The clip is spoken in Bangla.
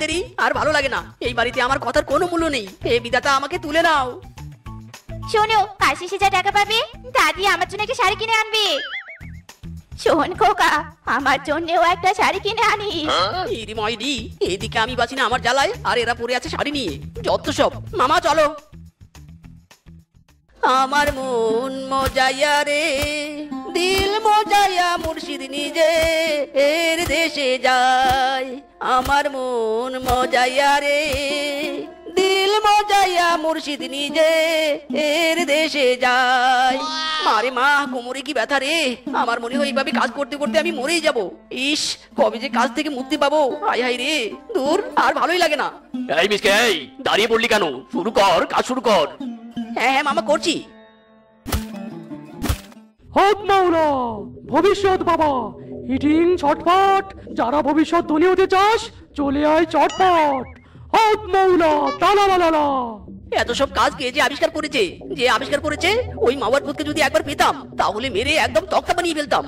তেরি আর ভালো লাগে না, এই বাড়িতে আমার কথার কোনো মূল্য নেই। হে বিধাতা, আমাকে তুলে নাও। শোনো, কাল শেষে যা টাকা পাবে তা দিয়ে আমার জন্য একটা শাড়ি কিনে আনবে। শোন খোকা, আমার জন্যও একটা শাড়ি কিনে আনিস। ইরি ময়রি, এইদিকে আমি বাঁচি না আমার জ্বালায়, আর এরা পড়ে আছে শাড়ি নিয়ে। যত সব। মামা চলো। আমার মন মজাইয়া রে, দিল মজাইয়া মুর্শিদ নিজে এর দেশে যায়। আমার মন মজাইয়া রে, দিল মজাইয়া মুর্শিদ নিজে এর দেশে যায়। মারে মা, কোমরে কি ব্যথা রে। আমার মনে হয় এইভাবে কাজ করতে করতে আমি মরেই যাব। ইস, কবে যে কাজ থেকে মুক্তি পাবো। হায় হায় রে, দূর, আর ভালোই লাগে না। এই মিসকে, এই দাঁড়িয়ে পড়লি কেন? শুরু কর, কাজ শুরু কর। হ্যাঁ হ্যাঁ মামা, করছি। হক মাওলা, ভবিষ্যৎ বাবা, হিটিং ছটফট। যারা ভবিষ্যৎ ধনী হতে চাস চলে আয় চটপট। হক মাওলা, তালা। এত সব কাজ কে যে আবিষ্কার করেছে? যে আবিষ্কার করেছে ওই মাওয়ার ভূতকে যদি একবার পেতাম তাহলে মেরে একদম তক্তা বানিয়ে ফেলতাম।